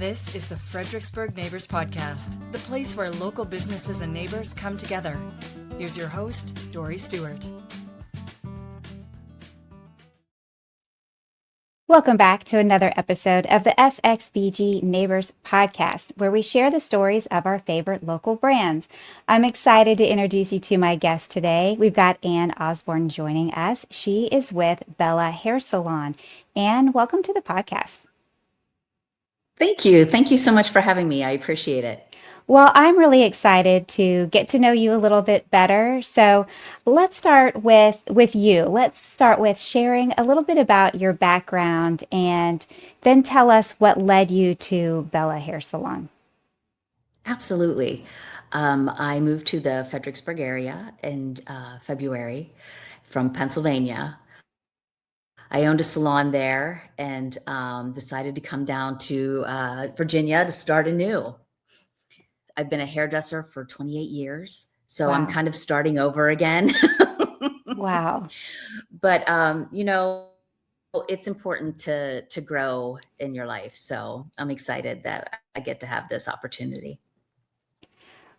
This is the Fredericksburg Neighbors Podcast, the place where local businesses and neighbors come together. Here's your host, Dory Stewart. Welcome back to another episode of the FXBG Neighbors Podcast, where we share the stories of our favorite local brands. I'm excited to introduce you to my guest today. We've got Ann Osborne joining us. She is with Bella Hair Salon. Ann, welcome to the podcast. Thank you. Thank you so much for having me. I appreciate it. Well, I'm really excited to get to know you a little bit better. So let's start with you. Let's start with sharing a little bit about your background and then tell us what led you to Bella Hair Salon. Absolutely. I moved to the Fredericksburg area in February from Pennsylvania. I owned a salon there and decided to come down to Virginia to start anew. I've been a hairdresser for 28 years, so I'm Wow. kind of starting over again. Wow. But it's important to grow in your life. So I'm excited that I get to have this opportunity.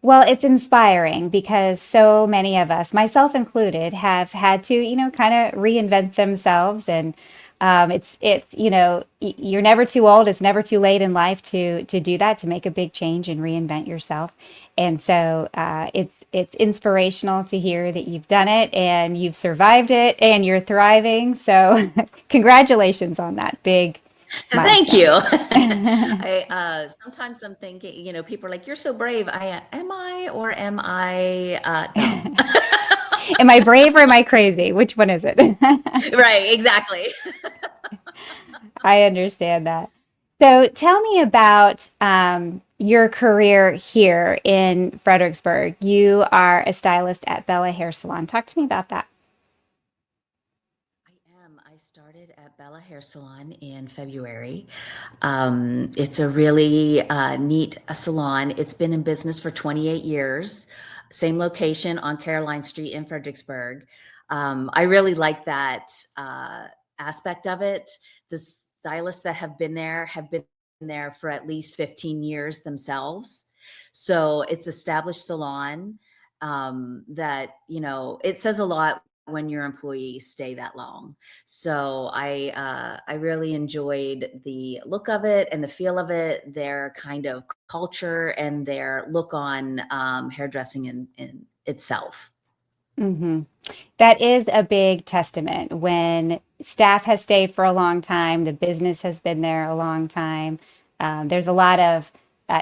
Well, it's inspiring because so many of us, myself included, have had to, kind of reinvent themselves. And you're never too old. It's never too late in life to do that, to make a big change and reinvent yourself. And so it's inspirational to hear that you've done it and you've survived it and you're thriving. So congratulations on that big Thank milestone. you. I sometimes I'm thinking, people are like, "You're so brave." Am I or am I? No. Am I brave or am I crazy? Which one is it? Right, exactly. I understand that. So tell me about your career here in Fredericksburg. You are a stylist at Bella Hair Salon. Talk to me about that. I am. I started at Bella Hair Salon in February. It's a really neat salon. It's been in business for 28 years. Same location on Caroline Street in Fredericksburg. I really like that aspect of it. The stylists that have been there for at least 15 years themselves. So it's established salon that, it says a lot when your employees stay that long. So I really enjoyed the look of it and the feel of it, their kind of culture and their look on hairdressing in itself. hmm That is a big testament when staff has stayed for a long time, the business has been there a long time. There's a lot of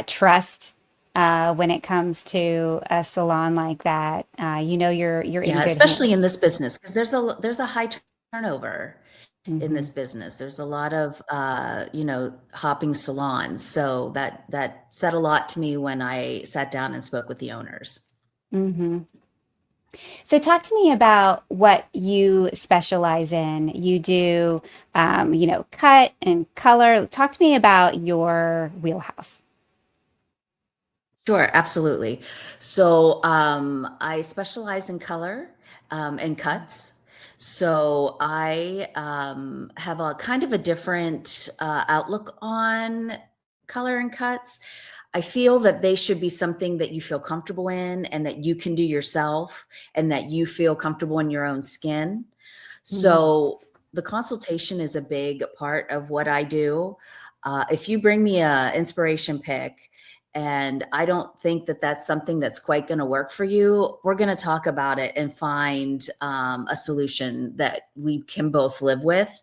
trust when it comes to a salon like that. You're in Yeah, good especially hands. in this business because there's a high turnover in hmm this business. There's a lot of hopping salons. So that said a lot to me when I sat down and spoke with the owners. hmm So talk to me about what you specialize in. You do, cut and color. Talk to me about your wheelhouse. Sure, absolutely. So I specialize in color and cuts. So I have a kind of a different outlook on color and cuts. I feel that they should be something that you feel comfortable in and that you can do yourself and that you feel comfortable in your own skin. hmm So the consultation is a big part of what I do. If you bring me a inspiration pick and I don't think that that's something that's quite going to work for you, we're going to talk about it and find a solution that we can both live with.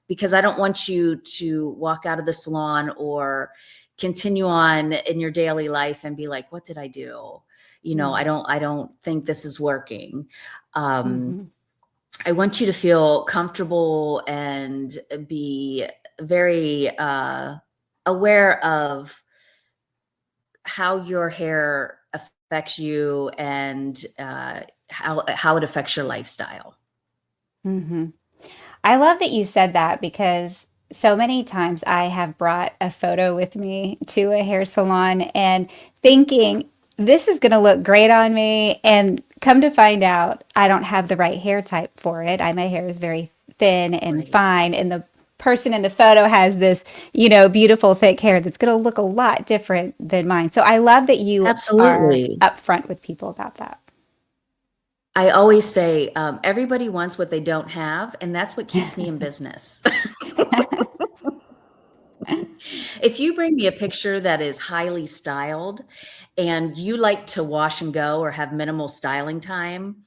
Because I don't want you to walk out of the salon or continue on in your daily life and be like, "What did I do?" I don't think this is working. Um, hmm I want you to feel comfortable and be very aware of how your hair affects you and how it affects your lifestyle. hmm I love that you said that because so many times I have brought a photo with me to a hair salon and thinking this is going to look great on me. And come to find out, I don't have the right hair type for it. My hair is very thin and Right. fine, and the person in the photo has this, beautiful thick hair that's going to look a lot different than mine. So I love that you are Absolutely. upfront with people about that. I always say everybody wants what they don't have, and that's what keeps me in business. If you bring me a picture that is highly styled and you like to wash and go or have minimal styling time,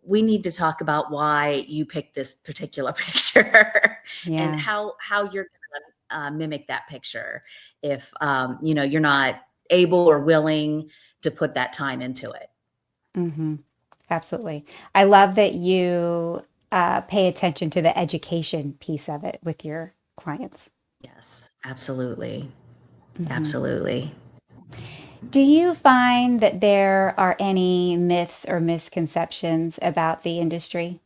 we need to talk about why you picked this particular picture and Yeah. how you're going to mimic that picture if you're not able or willing to put that time into it. Hmm. Absolutely. I love that you pay attention to the education piece of it with your clients. Yes, absolutely. Hmm. Absolutely. Do you find that there are any myths or misconceptions about the industry?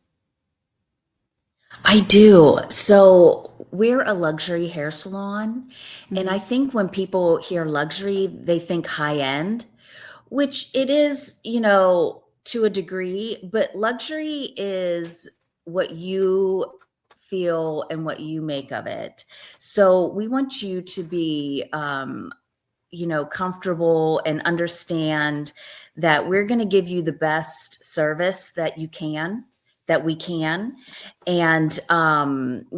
I do. So we're a luxury hair salon. And Hmm. I think when people hear luxury, they think high end, which it is, to a degree, but luxury is what you feel and what you make of it. So we want you to be comfortable and understand that we're going to give you the best service that we can, and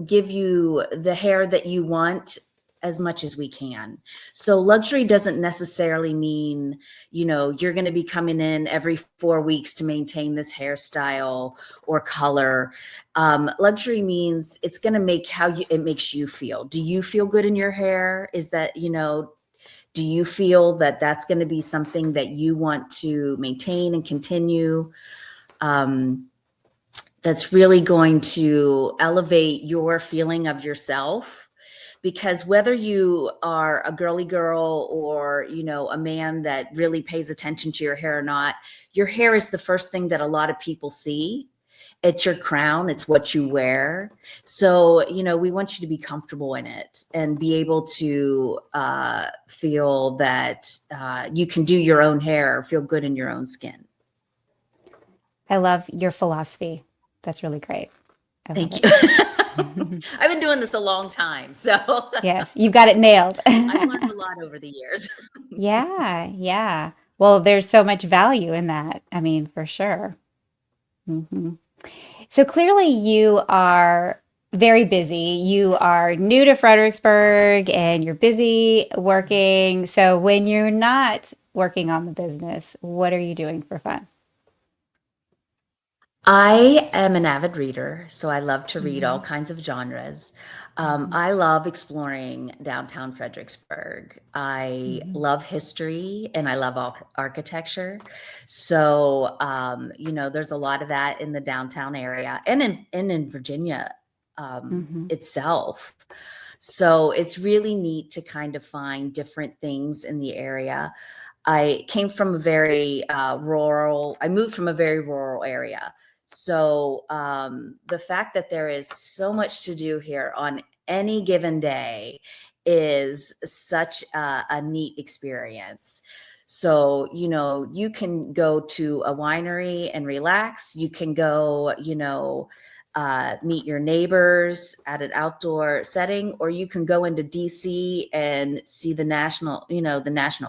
give you the hair that you want as much as we can. So luxury doesn't necessarily mean, you're going to be coming in every 4 weeks to maintain this hairstyle or color. Luxury means it's going to make it makes you feel. Do you feel good in your hair? Is that, do you feel that that's going to be something that you want to maintain and continue? Um, that's really going to elevate your feeling of yourself, because whether you are a girly girl or a man that really pays attention to your hair or not, your hair is the first thing that a lot of people see. It's your crown, it's what you wear. So we want you to be comfortable in it and be able to feel that you can do your own hair, feel good in your own skin. I love your philosophy. That's really great. I love Thank it. you. I've been doing this a long time, so Yes, you've got it nailed. I've learned a lot over the years. Yeah, yeah. Well, there's so much value in that. I mean, for sure. Hmm. So clearly, you are very busy. You are new to Fredericksburg and you're busy working. So, when you're not working on the business, what are you doing for fun? I am an avid reader, so I love to read all Hmm. kinds of genres. Hmm. I love exploring downtown Fredericksburg. I Hmm. love history and I love architecture. So, there's a lot of that in the downtown area and in Virginia Hmm. itself. So it's really neat to kind of find different things in the area. I moved from a very rural area. So the fact that there is so much to do here on any given day is such a neat experience. So, you can go to a winery and relax. You can go, meet your neighbors at an outdoor setting, or you can go into DC and see the national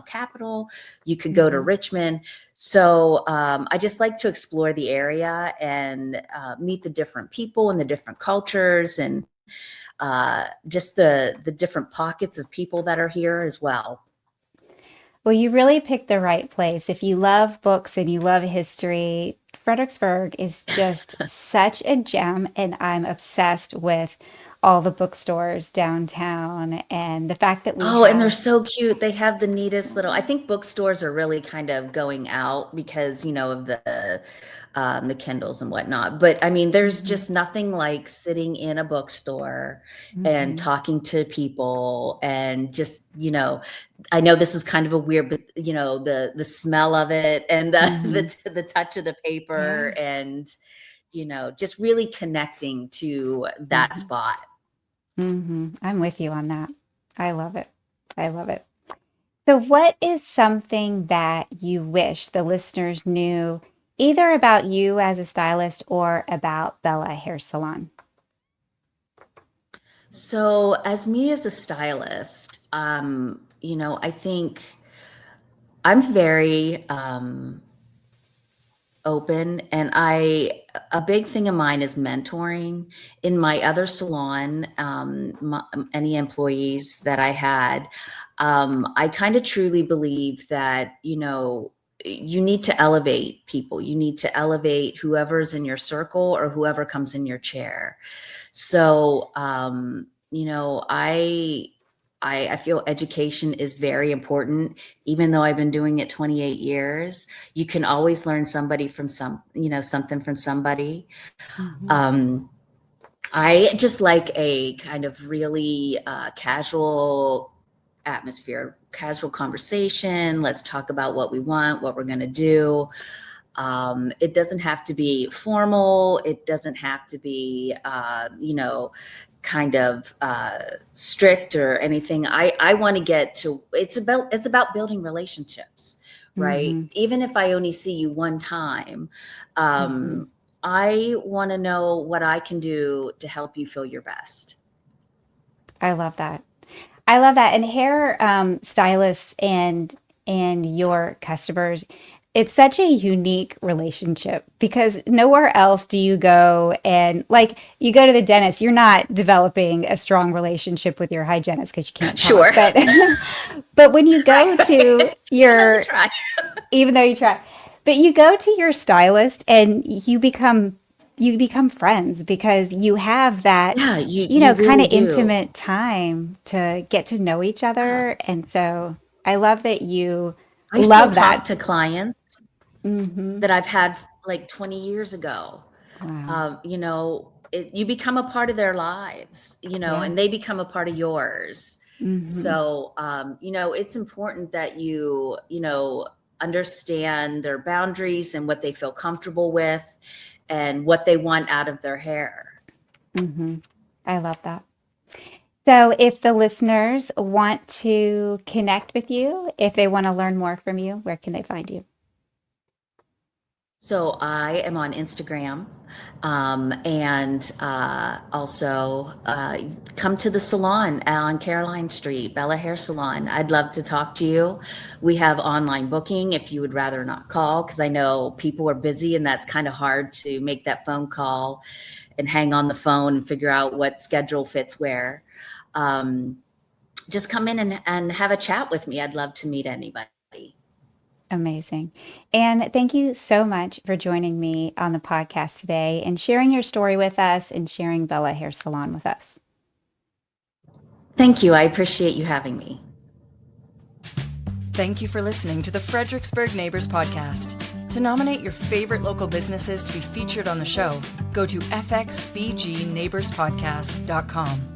capital. You could go to Hmm. Richmond. So I just like to explore the area and meet the different people and the different cultures, and just the different pockets of people that are here as well. Well, you really picked the right place. If you love books and you love history, Fredericksburg is just such a gem, and I'm obsessed with all the bookstores downtown and the fact that we Oh, and they're have. so cute. They have the neatest little, I think bookstores are really kind of going out because, of the Kindles and whatnot. But I mean, there's Mhm, just nothing like sitting in a bookstore and mhm, talking to people and just, I know this is kind of a weird, but the smell of it and the mhm. the touch of the paper, Yeah. and just really connecting to that Mhm, spot. mhm. I'm with you on that. I love it. I love it. So, what is something that you wish the listeners knew either about you as a stylist or about Bella Hair Salon? So, as me as a stylist, I think I'm very open, and a big thing of mine is mentoring. In my other salon, any employees that I had, I kind of truly believe that, you need to elevate people. You need to elevate whoever's in your circle or whoever comes in your chair. So, I feel education is very important. Even though I've been doing it 28 years, you can always learn something from somebody. Mm-hmm. Um, I just like a kind of really casual atmosphere, casual conversation. Let's talk about what we want, what we're going to do. It doesn't have to be formal. It doesn't have to be, kind of strict or anything. I want to get to, it's about building relationships, right? Mm-hmm. Even if I only see you one time, Mm-hmm. I want to know what I can do to help you feel your best. I love that. I love that. And hair stylists and your customers, it's such a unique relationship because nowhere else do you go and like you go to the dentist, you're not developing a strong relationship with your hygienist because you can't talk. Sure. But but when you go Right. to Even though you your try. even though you try. But you go to your stylist and you become friends because you have that, Yeah, you kind really of do. intimate time to get to know each Yeah. other. And so I love that you I still love talk that. to clients Hmm. that I've had like 20 years ago. Wow. You become a part of their lives, Yeah. and they become a part of yours. Hmm. So, it's important that understand their boundaries and what they feel comfortable with and what they want out of their hair. Hmm. I love that. So if the listeners want to connect with you, if they want to learn more from you, where can they find you? So I am on Instagram, and also come to the salon on Caroline Street, Bella Hair Salon. I'd love to talk to you. We have online booking if you would rather not call, because I know people are busy and that's kind of hard to make that phone call and hang on the phone and figure out what schedule fits where. Um, just come in and have a chat with me. I'd love to meet anybody. Amazing. And thank you so much for joining me on the podcast today and sharing your story with us and sharing Bella Hair Salon with us. Thank you. I appreciate you having me. Thank you for listening to the Fredericksburg Neighbors Podcast. To nominate your favorite local businesses to be featured on the show, go to fxbgneighborspodcast.com.